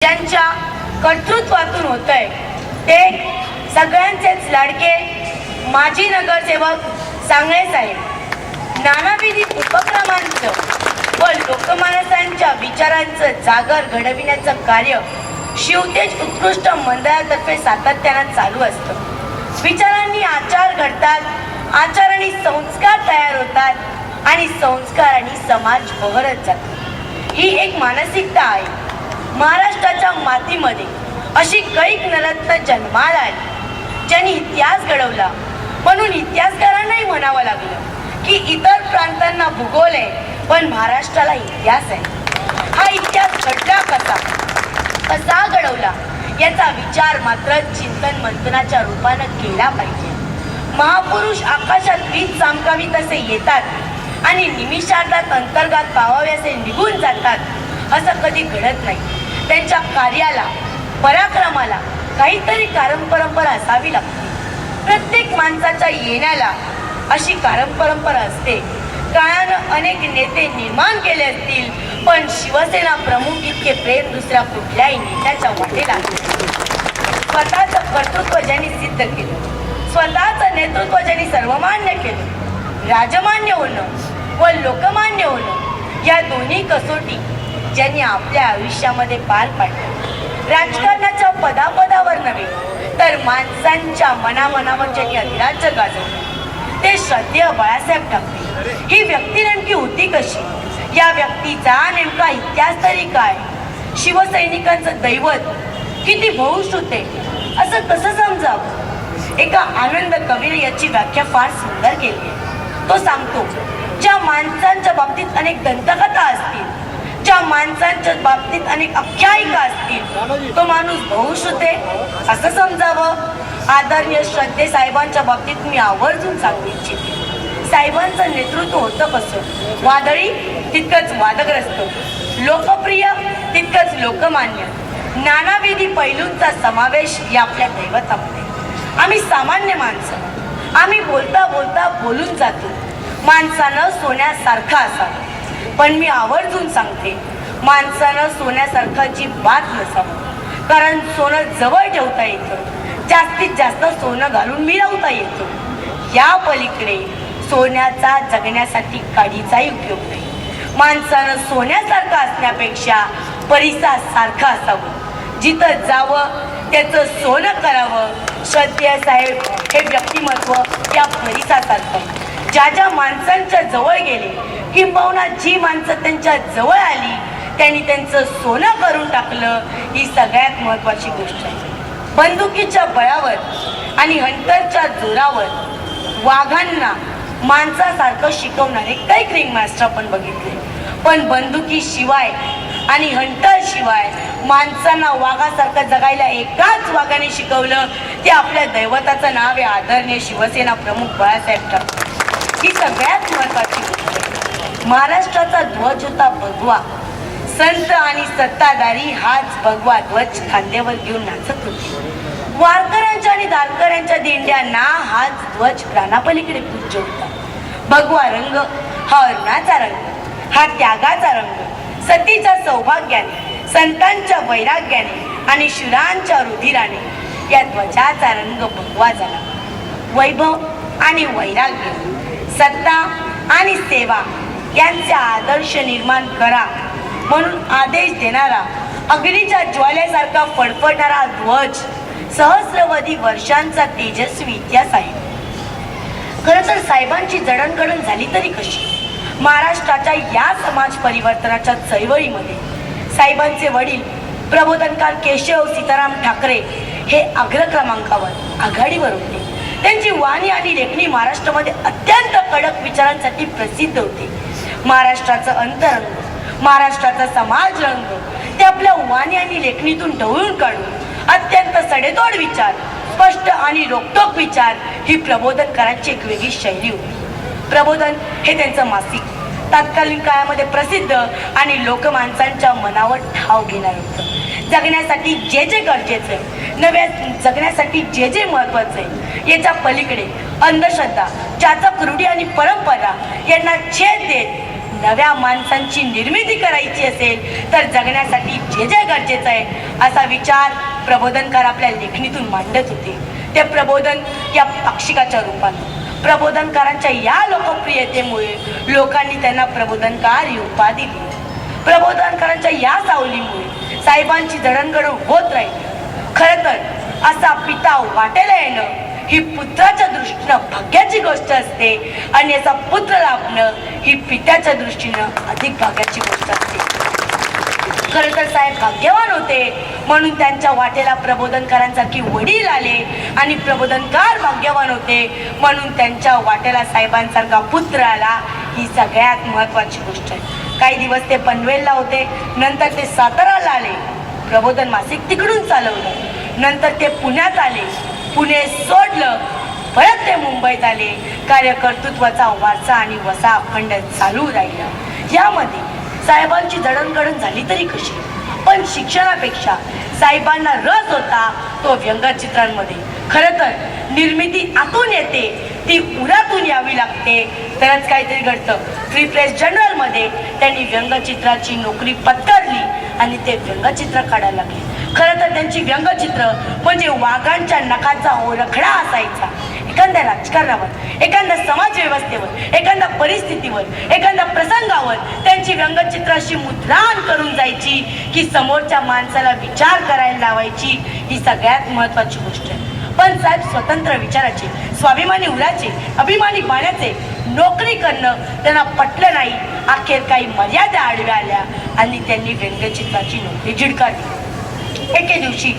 ज्यांच्या कर्तृत्वातून होतंय ते सगळ्यांचेच लाडके माजी नगरसेवक सांगळे साहेब नानाविध उपक्रमांचं व लोकमानसांच्या विचारांचं जागर घडविण्याचं कार्य शिवतेज उत्कृष्ट मंडळातर्फे सातत्यानं चालू असतं. विचारांनी आचार घडतात, आचारांनी संस्कार तयार होतात आणि संस्कारांनी समाज बहरत जातो. ही एक मानसिकता आहे. महाराष्ट्राच्या मातीमध्ये अशी कैक नरत्न जन्माला आली ज्यांनी इतिहास घडवला. म्हणून इतिहासकारांनाही म्हणावं लागलं की इतर प्रांतांना भूगोल आहे पण महाराष्ट्राला इतिहास आहे. हा इतिहास घडला कसा घडवला याचा विचार मात्र चिंतन मंथनाच्या रूपानं केला पाहिजे. महापुरुष आकाशात वीज चमकावी तसे येतात आणि निमिषार्धात अंतर्गात पावावे असे निघून जातात असं कधी घडत नाही. त्यांच्या कार्याला पराक्रमाला काहीतरी परंपरा असावी लागते. प्रत्येक माणसाच्या येण्याला अशी परंपरा असते. काळानं अनेक नेते निर्माण केले असतील पण शिवसेना प्रमुख इतके प्रेम दुसऱ्या कुठल्याही नेत्याच्या वाटेला स्वतःचं कर्तृत्व ज्यांनी सिद्ध केलं, स्वतःचं नेतृत्व ज्यांनी सर्वमान्य केलं, राजमान्य होणं व लोकमान्य होणं या दोन्ही कसोटी ज्यांनी आपल्या आयुष्यामध्ये पार पाडल्या. राजकारणाच्या पदावर नव्हे तर माणसांच्या मनावर ज्यांनी अधिराज्य गाजवलं ते श्रद्धेय बाळासाहेब ठाकरे. ही व्यक्ती नेमकी होती कशी, या व्यक्तीचा नेमका इतिहास तरी काय, शिवसैनिकांचं दैवत किती बहुश्रुत आहे असं कसं समजावं. एका आनंद कवीने याची व्याख्या फार सुंदर केली आहे. तो सांगतो, ज्या माणसांच्या बाबतीत अनेक दंतकथा असतील, ज्या माणसांच्या बाबतीत अनेक आख्यायिका असतील तो माणूस बहुश्रुत आहे असं समजावं. आदरणीय श्रद्धे साहेबांच्या बाबतीत मी आवर्जून सांगू इच्छिते. साहेबांचं नेतृत्व होतं कसं, वादळी तितकंच वादग्रस्त, लोकप्रिय तितकंच लोकमान्य, नानाविधी पैलूंचा समावेश या आपल्या दैवतामध्ये. आम्ही सामान्य माणसं, आम्ही बोलता बोलून जातो. माणसानं सोन्यासारखं असावं पण मी आवर्जून सांगते माणसानं सोन्यासारखाची बात नसावं. कारण सोनं जवळ ठेवता येतं, जास्तीत जास्त सोनं घालून मिळवता येतं. या पलीकडे सोन्याचा जगण्यासाठी काडीचाही उपयोग नाही. माणसानं सोन्यासारखं असण्यापेक्षा परिसासारखं असावं. जिथं जावं त्याचं सोनं करावं. श्रद्धेय साहेब हे व्यक्तिमत्व या परिसासारखं. ज्या माणसांच्या जवळ गेले किंबहुना जी माणसं त्यांच्या जवळ आली त्यांनी त्यांचं सोनं करून टाकलं. ही सगळ्यात महत्वाची गोष्ट आहे. बंदुकीच्या बळावर आणि हंटरच्या जोरावर वाघांना माणसासारखं शिकवणारे काही रिंग मास्टर आपण बघितले. पण बंदुकीशिवाय आणि हंटर शिवाय माणसांना वाघासारखं जगायला एकाच वाघाने शिकवलं. ते आपल्या दैवताचं नाव आहे आदरणीय शिवसेना प्रमुख बाळासाहेब ठाकरे. ही सगळ्यात महत्वाची गोष्ट आहे. महाराष्ट्राचा ध्वज होता भगवा. संत आणि सत्ताधारी हाच भगवा ध्वज खांद्यावर घेऊन नाचत होते. वारकऱ्यांच्या आणि दारकऱ्यांच्या दिंड्यांना हाच ध्वज प्राणापलीकडे पूज्य होता. भगवा रंग हा अर्णाचा रंग, हा त्यागाचा रंग. सतीच्या सौभाग्याने, संतांच्या वैराग्याने आणि शुरांच्या रुधिराने या ध्वजाचा रंग भगवा झाला. वैभव आणि वैराग्य, सत्ता आणि सेवा यांचे आदर्श निर्माण करा म्हणून आदेश देणारा अग्नीच्या ज्वाल्यासारखा फडफडणारा ध्वज सहस्रवधी वर्षांचा तेजस्वी इतिहास आहे. खरं तर साहेबांची जडणघडण झाली तरी कशी. महाराष्ट्राच्या या समाज परिवर्तनाच्या चळवळीमध्ये साहेबांचे वडील प्रबोधनकार केशव सीताराम ठाकरे हे अग्रक्रमांकावर आघाडीवर होते. त्यांची वाणी आणि लेखणी महाराष्ट्रामध्ये अत्यंत कडक विचारांसाठी प्रसिद्ध होते. महाराष्ट्राचं अंतरंग, महाराष्ट्राचा समाज रंग ते आपल्या वाणी आणि लेखणीतून ढवळून काढून अत्यंत सडेतोड विचार, स्पष्ट आणि रोखठोक विचार ही प्रबोधनकारांची एक वेगळी शैली होती. प्रबोधन हे त्यांचं मासिक तत्कालीन काळामध्ये प्रसिद्ध आणि लोकमानसांच्या मनावर ठाव घेणार होतं. जगण्यासाठी जे जे गरजेचं आहे, नव्या जगण्यासाठी जे जे महत्वाचं आहे याच्या पलीकडे अंधश्रद्धा, जाचक रूढी आणि परंपरा यांना छेद देत नव्या माणसांची निर्मिती करायची असेल तर जगण्यासाठी जे जे गरजेचं आहे असा विचार प्रबोधनकार आपल्या लेखणीतून मांडत होते. ते प्रबोधन या पाक्षिकाच्या रूपाने, प्रबोधनकारांच्या या लोकप्रियतेमुळे लोकांनी त्यांना प्रबोधनकार ही उपाधी दिली. प्रबोधनकारांच्या या सावलीमुळे साहेबांची जडणघडण होत राहिली. खरं तर असा पिता वाटेला येणं ही पुत्राच्या दृष्टीनं भाग्याची गोष्ट असते आणि याचा पुत्र लाभणं ही पित्याच्या दृष्टीनं अधिक भाग्याची गोष्ट असते. खरं तर साहेब भाग्यवान होते म्हणून त्यांच्या वाटेला प्रबोधनकारांसारखी वडील आले आणि प्रबोधनकार भाग्यवान होते म्हणून त्यांच्या वाटेला साहेबांसारखा पुत्र आला. ही सगळ्यात महत्वाची गोष्ट आहे. काही दिवस ते पनवेलला होते, नंतर ते साताराला आले, प्रबोधन मासिक तिकडून चालवलं. नंतर ते पुण्यात आले, पुणे सोडलं, परत ते मुंबईत आले. कार्यकर्तृत्वाचा वारसा आणि वसा अखंड चालू राहिला. यामध्ये साहेबांची जडणघडण झाली तरी कशी, पण शिक्षणापेक्षा साहेबांना रस होता तो व्यंगचित्रांमध्ये. खरं तर निर्मिती आतून येते, ती उरातून यावी लागते तरच काहीतरी घडतं. फ्री प्रेस जर्नलमध्ये त्यांनी व्यंगचित्राची नोकरी पत्करली आणि ते व्यंगचित्र काढायला लागले. खरं तर त्यांची व्यंगचित्र म्हणजे वाघांच्या नखाचा ओरखडा असायचा. एखाद्या राजकारणावर, एखाद्या समाजव्यवस्थेवर, एखाद्या परिस्थितीवर, एखाद्या प्रसंगावर त्यांची व्यंगचित्र अशी मुद्राण करून जायची की समोरच्या माणसाला विचार करायला लावायची. ही सगळ्यात महत्वाची गोष्ट आहे. पण साहेब स्वतंत्र विचाराचे, स्वाभिमानी उराचे, अभिमानी पाण्याचे, नोकरी करणं त्यांना पटलं नाही. अखेर काही मर्यादा आडव्या आल्या आणि त्यांनी व्यंगचित्राची नोकरी झिडकारली. एके दिवशी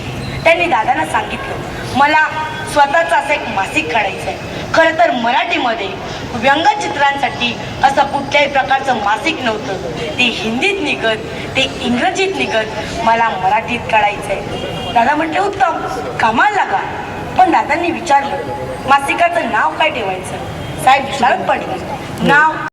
त्यांनी दादांना सांगितलं, मला स्वतःचं असं एक मासिक काढायचं आहे. खरं तर मराठीमध्ये व्यंगचित्रांसाठी असं कुठल्याही प्रकारचं मासिक नव्हतं. ते हिंदीत निघत, ते इंग्रजीत निघत, मला मराठीत काढायचं आहे. दादा म्हटले उत्तम, कामाला लागा. पण दादांनी विचारलं, मासिकाचं नाव काय ठेवायचं? साहेब विचारत पडले, नाव